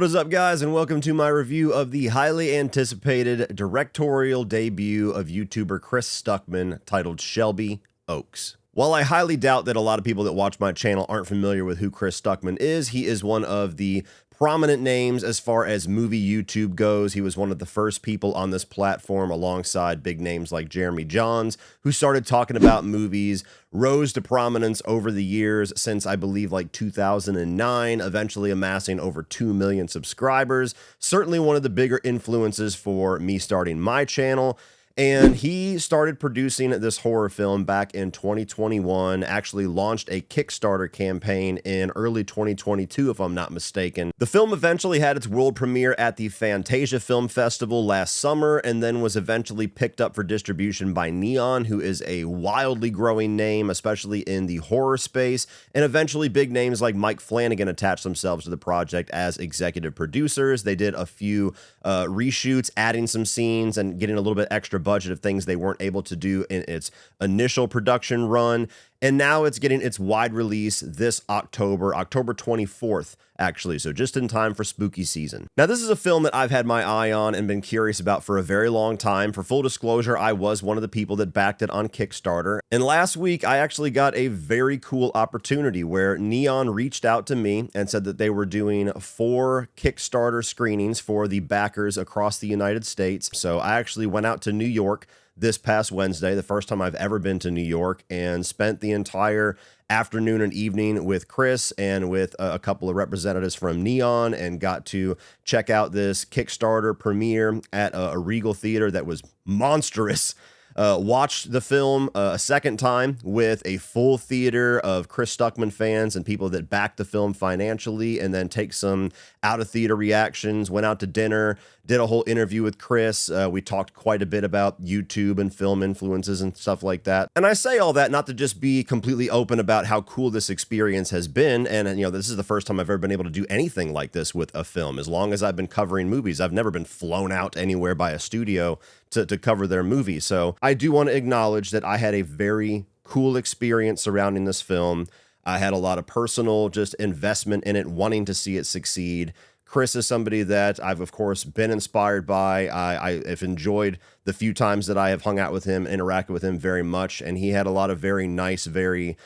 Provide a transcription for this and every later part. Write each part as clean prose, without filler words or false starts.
What is up, guys, and welcome to my review of the highly anticipated directorial debut of YouTuber Chris Stuckmann titled Shelby Oaks. While I highly doubt that a lot of people that watch my channel aren't familiar with who Chris Stuckmann is, he is one of the prominent names as far as movie YouTube goes. He was one of the first people on this platform alongside big names like Jeremy Jahns, who started talking about movies, rose to prominence over the years since I believe like 2009, eventually amassing over 2 million subscribers. Certainly one of the bigger influences for me starting my channel. And he started producing this horror film back in 2021, actually launched a Kickstarter campaign in early 2022, if I'm not mistaken. The film eventually had its world premiere at the Fantasia Film Festival last summer, and then was eventually picked up for distribution by NEON, who is a wildly growing name, especially in the horror space, and eventually big names like Mike Flanagan attached themselves to the project as executive producers. They did a few reshoots, adding some scenes and getting a little bit extra budget of things they weren't able to do in its initial production run. And now it's getting its wide release this October 24th, actually, so just in time for spooky season. Now, this is a film that I've had my eye on and been curious about for a very long time. For full disclosure, I was one of the people that backed it on Kickstarter. And last week, I actually got a very cool opportunity where NEON reached out to me and said that they were doing 4 Kickstarter screenings for the backers across the United States. So I actually went out to New York this past Wednesday, the first time I've ever been to New York, and spent the entire afternoon and evening with Chris and with a couple of representatives from NEON, and got to check out this Kickstarter premiere at a Regal theater that was monstrous. Watched the film a second time with a full theater of Chris Stuckmann fans and people that backed the film financially, and then take some out-of-theater reactions, went out to dinner, did a whole interview with Chris. We talked quite a bit about YouTube and film influences and stuff like that. And I say all that not to just be completely open about how cool this experience has been. And, you know, this is the first time I've ever been able to do anything like this with a film. As long as I've been covering movies, I've never been flown out anywhere by a studio to cover their movie. So I do want to acknowledge that I had a very cool experience surrounding this film. I had a lot of personal just investment in it, wanting to see it succeed. Chris is somebody that I've, of course, been inspired by. I have enjoyed the few times that I have hung out with him, interacted with him very much, and he had a lot of very nice, very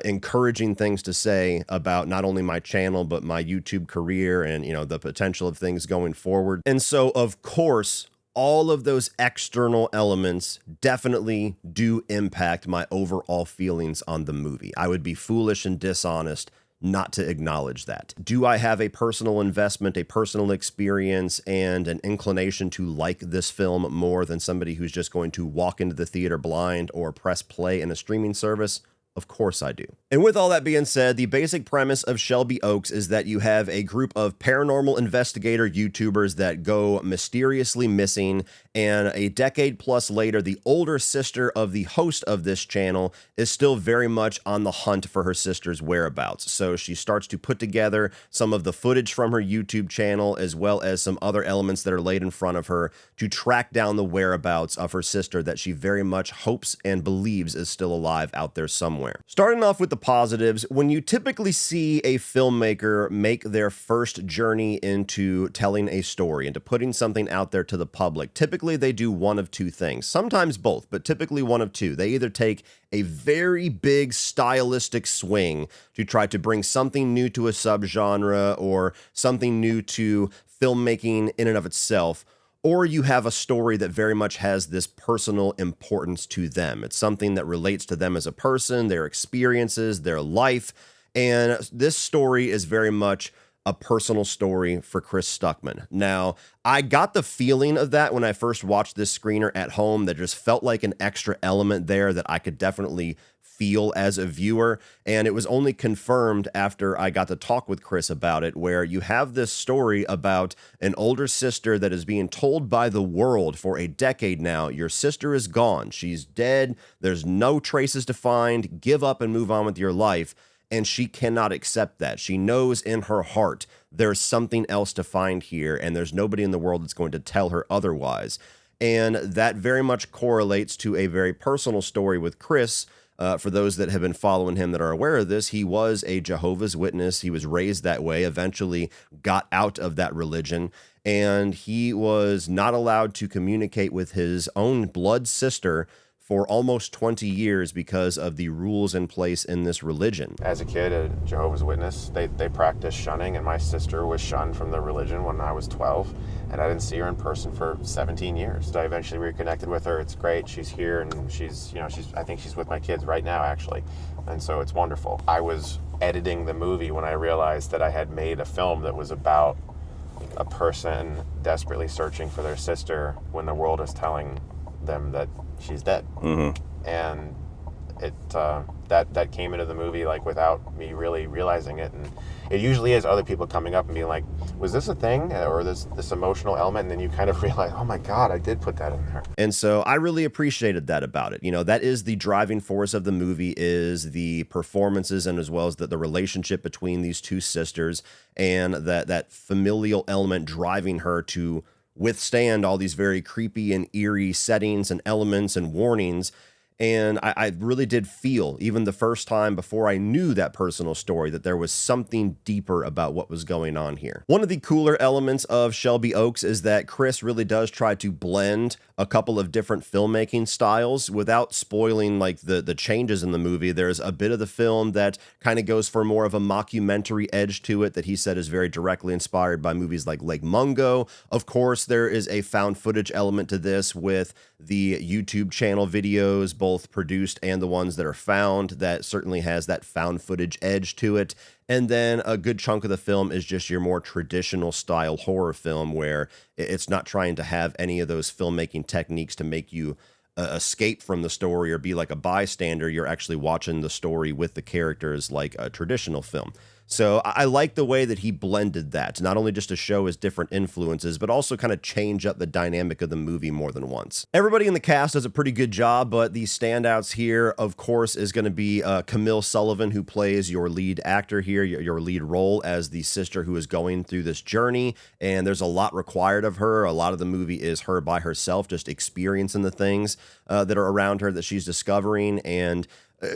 encouraging things to say about not only my channel, but my YouTube career and, you know, the potential of things going forward. And so, of course, all of those external elements definitely do impact my overall feelings on the movie. I would be foolish and dishonest not to acknowledge that. Do I have a personal investment, a personal experience, and an inclination to like this film more than somebody who's just going to walk into the theater blind or press play in a streaming service? Of course I do. And with all that being said, the basic premise of Shelby Oaks is that you have a group of paranormal investigator YouTubers that go mysteriously missing, and a decade plus later, the older sister of the host of this channel is still very much on the hunt for her sister's whereabouts. So she starts to put together some of the footage from her YouTube channel, as well as some other elements that are laid in front of her, to track down the whereabouts of her sister that she very much hopes and believes is still alive out there somewhere. Starting off with the positives, when you typically see a filmmaker make their first journey into telling a story, into putting something out there to the public, typically they do one of two things, sometimes both, but typically one of two. They either take a very big stylistic swing to try to bring something new to a subgenre or something new to filmmaking in and of itself, or you have a story that very much has this personal importance to them. It's something that relates to them as a person, their experiences, their life. And this story is very much a personal story for Chris Stuckmann. Now, I got the feeling of that when I first watched this screener at home. That just felt like an extra element there that I could definitely feel as a viewer, and it was only confirmed after I got to talk with Chris about it, where you have this story about an older sister that is being told by the world for a decade now, your sister is gone, she's dead, there's no traces to find, give up and move on with your life. And she cannot accept that. She knows in her heart there's something else to find here, and there's nobody in the world that's going to tell her otherwise. And that very much correlates to a very personal story with Chris For those that have been following him that are aware of this, he was a Jehovah's Witness. He was raised that way, eventually got out of that religion, and he was not allowed to communicate with his own blood sister for almost 20 years because of the rules in place in this religion. As a kid, a Jehovah's Witness, they practiced shunning, and my sister was shunned from the religion when I was 12, and I didn't see her in person for 17 years. I eventually reconnected with her. It's great. She's here, and I think she's with my kids right now, actually, and so it's wonderful. I was editing the movie when I realized that I had made a film that was about a person desperately searching for their sister when the world is telling them that she's dead. And it that came into the movie like without me really realizing it, and it usually is other people coming up and being like, was this a thing, or this emotional element, and then you kind of realize, oh my god, I did put that in there. And so I really appreciated that about it. You know, that is the driving force of the movie, is the performances, and as well as the relationship between these two sisters, and that familial element driving her to withstand all these very creepy and eerie settings and elements and warnings. And I really did feel, even the first time before I knew that personal story, that there was something deeper about what was going on here. One of the cooler elements of Shelby Oaks is that Chris really does try to blend a couple of different filmmaking styles without spoiling like the changes in the movie. There's a bit of the film that kind of goes for more of a mockumentary edge to it that he said is very directly inspired by movies like Lake Mungo. Of course, there is a found footage element to this with the YouTube channel videos, both produced and the ones that are found, that certainly has that found footage edge to it. And then a good chunk of the film is just your more traditional style horror film, where it's not trying to have any of those filmmaking techniques to make you escape from the story or be like a bystander. You're actually watching the story with the characters like a traditional film. So I like the way that he blended that, not only just to show his different influences, but also kind of change up the dynamic of the movie more than once. Everybody in the cast does a pretty good job, but the standouts here, of course, is going to be Camille Sullivan, who plays your lead actor here, your lead role as the sister who is going through this journey. And there's a lot required of her. A lot of the movie is her by herself, just experiencing the things that are around her that she's discovering. And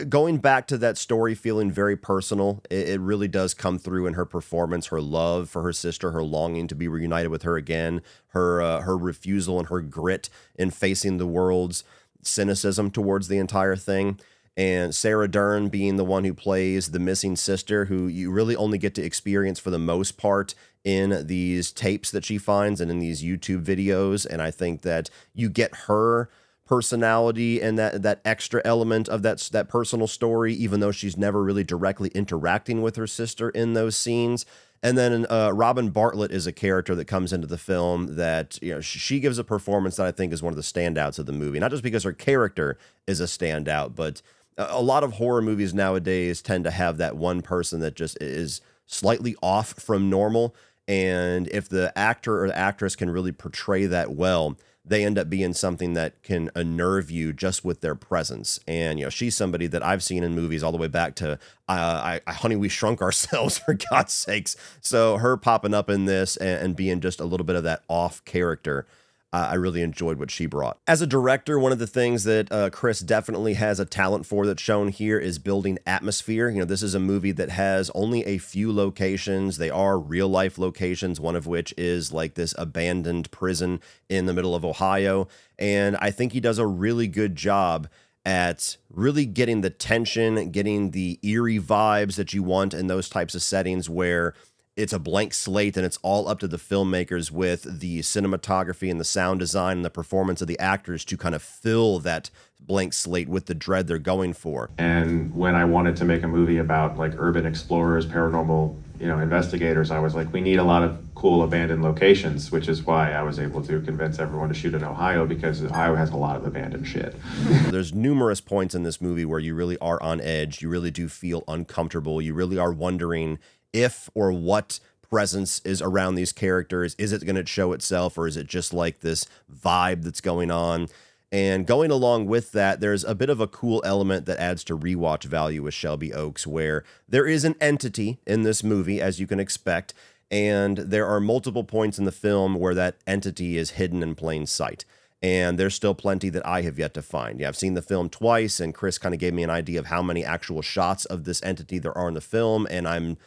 going back to that story feeling very personal, it really does come through in her performance, her love for her sister, her longing to be reunited with her again, her refusal and her grit in facing the world's cynicism towards the entire thing. And Sarah Dern being the one who plays the missing sister, who you really only get to experience for the most part in these tapes that she finds and in these YouTube videos. And I think that you get her personality and that extra element of that personal story, even though she's never really directly interacting with her sister in those scenes. And then Robin Bartlett is a character that comes into the film that, you know, she gives a performance that I think is one of the standouts of the movie, not just because her character is a standout, but a lot of horror movies nowadays tend to have that one person that just is slightly off from normal. And if the actor or the actress can really portray that well, they end up being something that can unnerve you just with their presence. And, you know, she's somebody that I've seen in movies all the way back to Honey, We Shrunk Ourselves, for God's sakes. So her popping up in this and being just a little bit of that off character, I really enjoyed what she brought. As a director, one of the things that Chris definitely has a talent for that's shown here is building atmosphere. You know, this is a movie that has only a few locations. They are real life locations, one of which is like this abandoned prison in the middle of Ohio. And I think he does a really good job at really getting the tension, getting the eerie vibes that you want in those types of settings where it's a blank slate and it's all up to the filmmakers with the cinematography and the sound design and the performance of the actors to kind of fill that blank slate with the dread they're going for. And when I wanted to make a movie about like urban explorers, paranormal, investigators, I was like, we need a lot of cool abandoned locations, which is why I was able to convince everyone to shoot in Ohio, because Ohio has a lot of abandoned shit. There's numerous points in this movie where you really are on edge. You really do feel uncomfortable. You really are wondering if or what presence is around these characters. Is it going to show itself, or is it just like this vibe that's going on? And going along with that, there's a bit of a cool element that adds to rewatch value with Shelby Oaks, where there is an entity in this movie, as you can expect, and there are multiple points in the film where that entity is hidden in plain sight. and there's still plenty that I have yet to find. Yeah, I've seen the film twice, and Chris kind of gave me an idea of how many actual shots of this entity there are in the film, and I'm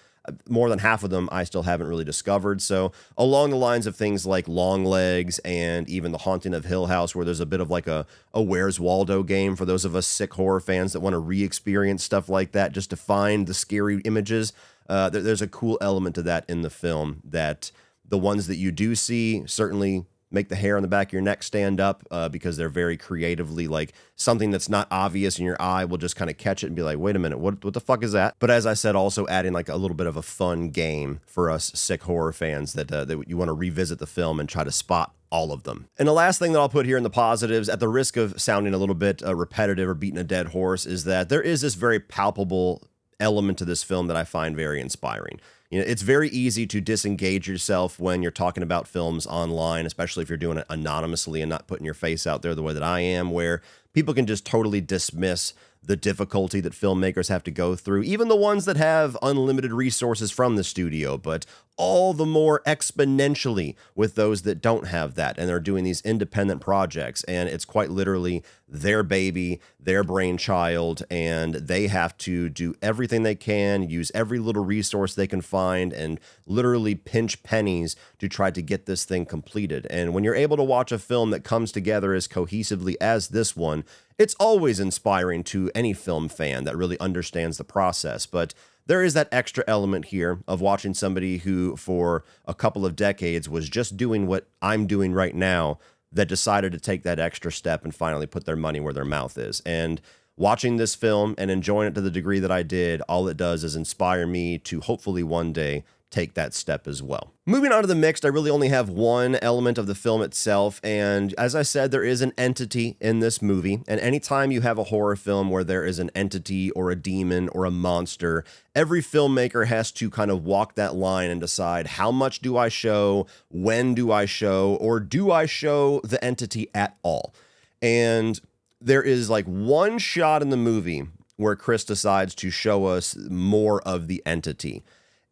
more than half of them I still haven't really discovered. So along the lines of things like Longlegs and even The Haunting of Hill House, where there's a bit of like a Where's Waldo game for those of us sick horror fans that want to re-experience stuff like that just to find the scary images. There's a cool element to that in the film, that the ones that you do see certainly make the hair on the back of your neck stand up, because they're very creatively, like, something that's not obvious in your eye will just kind of catch it and be like, wait a minute, what the fuck is that? But as I said, also adding like a little bit of a fun game for us sick horror fans that you want to revisit the film and try to spot all of them. And the last thing that I'll put here in the positives, at the risk of sounding a little bit repetitive or beating a dead horse, is that there is this very palpable element to this film that I find very inspiring. You know, it's very easy to disengage yourself when you're talking about films online, especially if you're doing it anonymously and not putting your face out there the way that I am, where people can just totally dismiss the difficulty that filmmakers have to go through, even the ones that have unlimited resources from the studio, but all the more exponentially with those that don't have that, and they're doing these independent projects, and it's quite literally their baby, their brainchild, and they have to do everything they can, use every little resource they can find, and literally pinch pennies to try to get this thing completed. And when you're able to watch a film that comes together as cohesively as this one, it's always inspiring to any film fan that really understands the process. But there is that extra element here of watching somebody who, for a couple of decades, was just doing what I'm doing right now, that decided to take that extra step and finally put their money where their mouth is. And watching this film and enjoying it to the degree that I did, all it does is inspire me to hopefully one day take that step as well. Moving on to the mixed, I really only have one element of the film itself, and as I said, there is an entity in this movie, and anytime you have a horror film where there is an entity or a demon or a monster, every filmmaker has to kind of walk that line and decide, how much do I show, when do I show, or do I show the entity at all? And there is like one shot in the movie where Chris decides to show us more of the entity.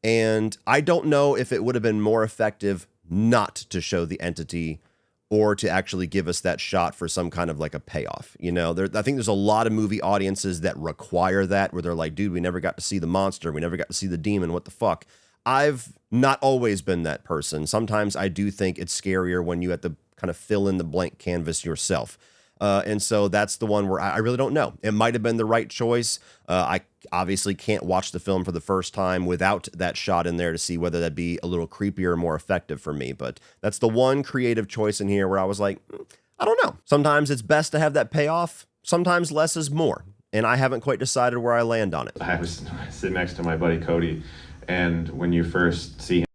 And I don't know if it would have been more effective not to show the entity or to actually give us that shot for some kind of like a payoff. You know, I think there's a lot of movie audiences that require that, where they're like, dude, we never got to see the monster. We never got to see the demon. What the fuck? I've not always been that person. Sometimes I do think it's scarier when you have to kind of fill in the blank canvas yourself. And so that's the one where I really don't know. It might have been the right choice. I obviously can't watch the film for the first time without that shot in there to see whether that'd be a little creepier or more effective for me. But that's the one creative choice in here where I was like, I don't know. Sometimes it's best to have that payoff. Sometimes less is more. And I haven't quite decided where I land on it. I was sitting next to my buddy Cody, and when you first see him,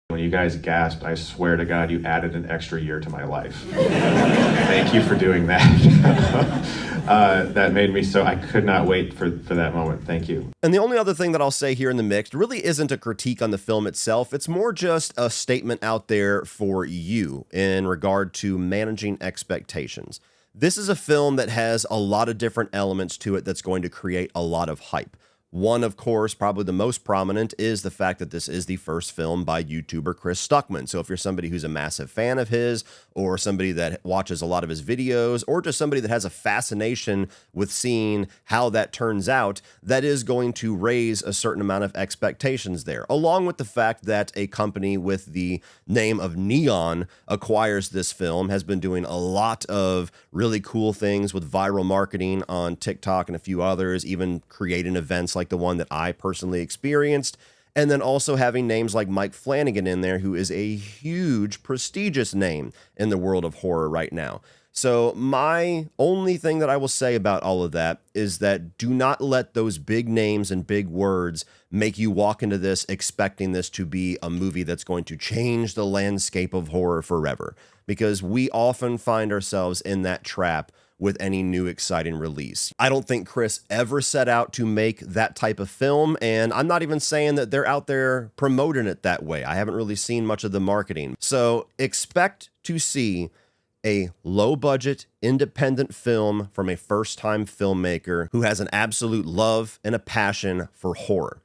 when you guys gasped, I swear to God, you added an extra year to my life. Thank you for doing that. That made me so, I could not wait for that moment. Thank you. And the only other thing that I'll say here in the mixed really isn't a critique on the film itself. It's more just a statement out there for you in regard to managing expectations. This is a film that has a lot of different elements to it that's going to create a lot of hype. One, of course, probably the most prominent, is the fact that this is the first film by YouTuber Chris Stuckmann. So if you're somebody who's a massive fan of his, or somebody that watches a lot of his videos, or just somebody that has a fascination with seeing how that turns out, that is going to raise a certain amount of expectations there. Along with the fact that a company with the name of NEON acquires this film, has been doing a lot of really cool things with viral marketing on TikTok and a few others, even creating events like the one that I personally experienced, and then also having names like Mike Flanagan in there, who is a huge, prestigious name in the world of horror right now. So my only thing that I will say about all of that is that do not let those big names and big words make you walk into this expecting this to be a movie that's going to change the landscape of horror forever, because we often find ourselves in that trap with any new exciting release. I don't think Chris ever set out to make that type of film, and I'm not even saying that they're out there promoting it that way. I haven't really seen much of the marketing. So expect to see a low-budget, independent film from a first-time filmmaker who has an absolute love and a passion for horror.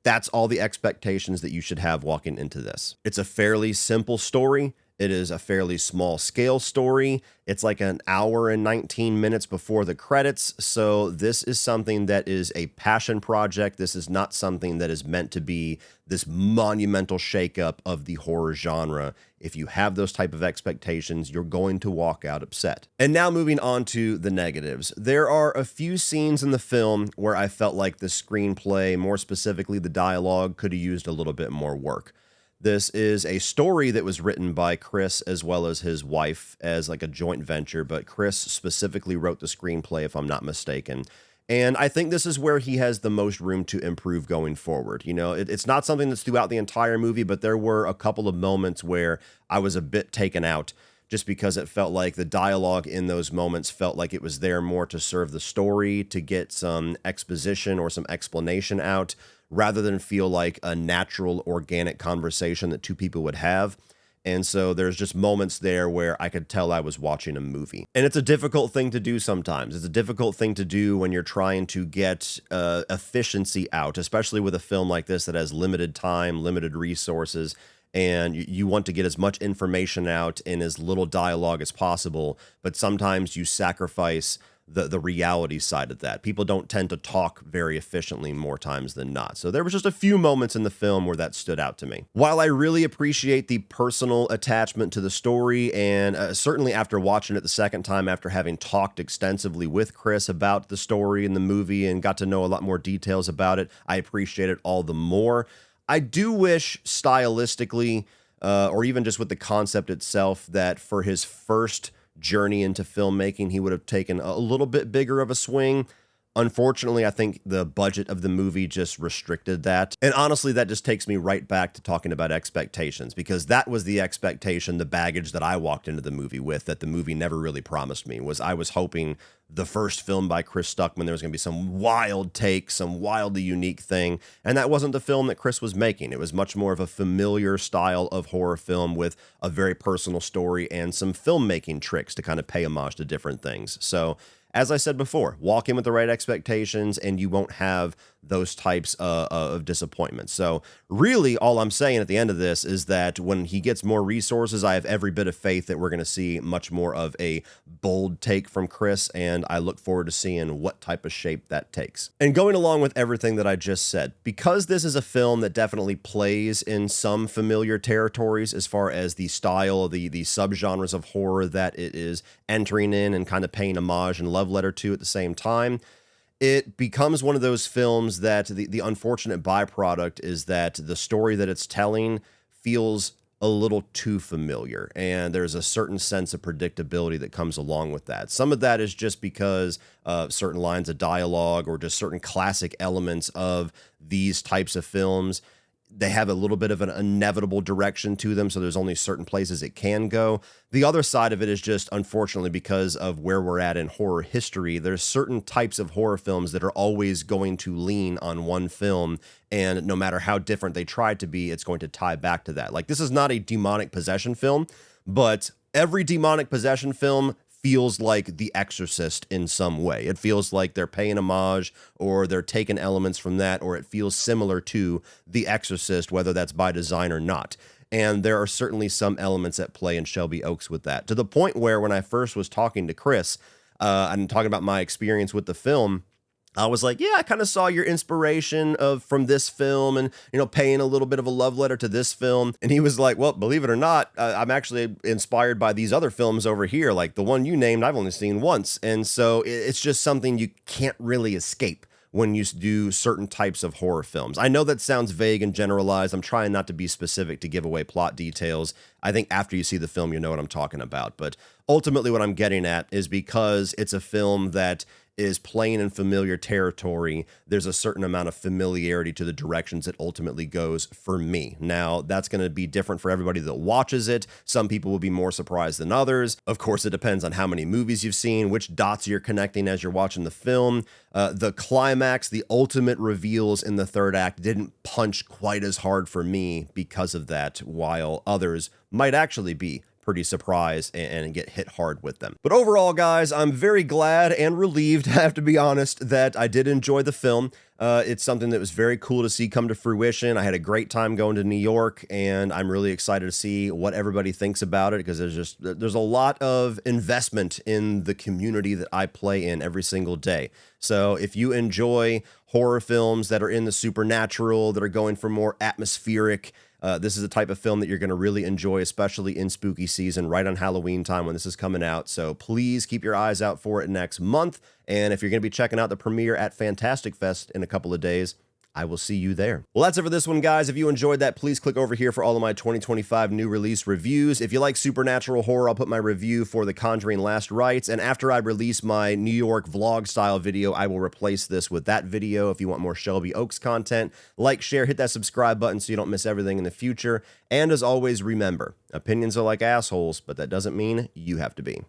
That's all the expectations that you should have walking into this. It's a fairly simple story. It is a fairly small scale story. It's like an hour and 19 minutes before the credits. So this is something that is a passion project. This is not something that is meant to be this monumental shakeup of the horror genre. If you have those type of expectations, you're going to walk out upset. And now moving on to the negatives. There are a few scenes in the film where I felt like the screenplay, more specifically the dialogue, could have used a little bit more work. This is a story that was written by Chris as well as his wife as like a joint venture, but Chris specifically wrote the screenplay, if I'm not mistaken. And I think this is where he has the most room to improve going forward. You know, it's not something that's throughout the entire movie, but there were a couple of moments where I was a bit taken out just because it felt like the dialogue in those moments felt like it was there more to serve the story, to get some exposition or some explanation out, rather than feel like a natural, organic conversation that two people would have. And so there's just moments there where I could tell I was watching a movie. And it's a difficult thing to do sometimes. It's a difficult thing to do when you're trying to get efficiency out, especially with a film like this that has limited time, limited resources, and you want to get as much information out in as little dialogue as possible. But sometimes you sacrifice the reality side of that. People don't tend to talk very efficiently more times than not. So there was just a few moments in the film where that stood out to me. While I really appreciate the personal attachment to the story, and certainly after watching it the second time, after having talked extensively with Chris about the story and the movie and got to know a lot more details about it, I appreciate it all the more. I do wish stylistically, or even just with the concept itself, that for his first journey into filmmaking, he would have taken a little bit bigger of a swing. Unfortunately, I think the budget of the movie just restricted that. And honestly, that just takes me right back to talking about expectations, because that was the expectation, the baggage that I walked into the movie with, that the movie never really promised me. Was I was hoping the first film by Chris Stuckmann, there was going to be some wild take, some wildly unique thing. And that wasn't the film that Chris was making. It was much more of a familiar style of horror film with a very personal story and some filmmaking tricks to kind of pay homage to different things. So, as I said before, walk in with the right expectations and you won't have those types of disappointments. So really all I'm saying at the end of this is that when he gets more resources, I have every bit of faith that we're going to see much more of a bold take from Chris, and I look forward to seeing what type of shape that takes. And going along with everything that I just said, because this is a film that definitely plays in some familiar territories as far as the style, the subgenres of horror that it is entering in and kind of paying homage and love letter to at the same time, it becomes one of those films that the unfortunate byproduct is that the story that it's telling feels a little too familiar, and there's a certain sense of predictability that comes along with that. Some of that is just because certain lines of dialogue or just certain classic elements of these types of films, they have a little bit of an inevitable direction to them, so there's only certain places it can go. The other side of it is just, unfortunately, because of where we're at in horror history, there's certain types of horror films that are always going to lean on one film, and no matter how different they try to be, it's going to tie back to that. Like, this is not a demonic possession film, but every demonic possession film feels like The Exorcist in some way. It feels like they're paying homage, or they're taking elements from that, or it feels similar to The Exorcist, whether that's by design or not. And there are certainly some elements at play in Shelby Oaks with that, to the point where when I first was talking to Chris, and talking about my experience with the film, I was like, yeah, I kind of saw your inspiration from this film and, paying a little bit of a love letter to this film. And he was like, well, believe it or not, I'm actually inspired by these other films over here. Like the one you named, I've only seen once. And so it's just something you can't really escape when you do certain types of horror films. I know that sounds vague and generalized. I'm trying not to be specific to give away plot details. I think after you see the film, you know what I'm talking about. But ultimately what I'm getting at is, because it's a film that is playing in familiar territory, there's a certain amount of familiarity to the directions it ultimately goes for me. Now, that's going to be different for everybody that watches it. Some people will be more surprised than others. Of course, it depends on how many movies you've seen, which dots you're connecting as you're watching the film. The climax, the ultimate reveals in the third act didn't punch quite as hard for me because of that, while others might actually be pretty surprised and get hit hard with them. But overall, guys, I'm very glad and relieved, I have to be honest, that I did enjoy the film. It's something that was very cool to see come to fruition. I had a great time going to New York, and I'm really excited to see what everybody thinks about it, because there's a lot of investment in the community that I play in every single day. So if you enjoy horror films that are in the supernatural, that are going for more atmospheric, this is the type of film that you're going to really enjoy, especially in spooky season, right on Halloween time when this is coming out. So please keep your eyes out for it next month. And if you're going to be checking out the premiere at Fantastic Fest in a couple of days, I will see you there. Well, that's it for this one, guys. If you enjoyed that, please click over here for all of my 2025 new release reviews. If you like supernatural horror, I'll put my review for The Conjuring Last Rites. And after I release my New York vlog style video, I will replace this with that video. If you want more Shelby Oaks content, like, share, hit that subscribe button so you don't miss everything in the future. And as always, remember, opinions are like assholes, but that doesn't mean you have to be.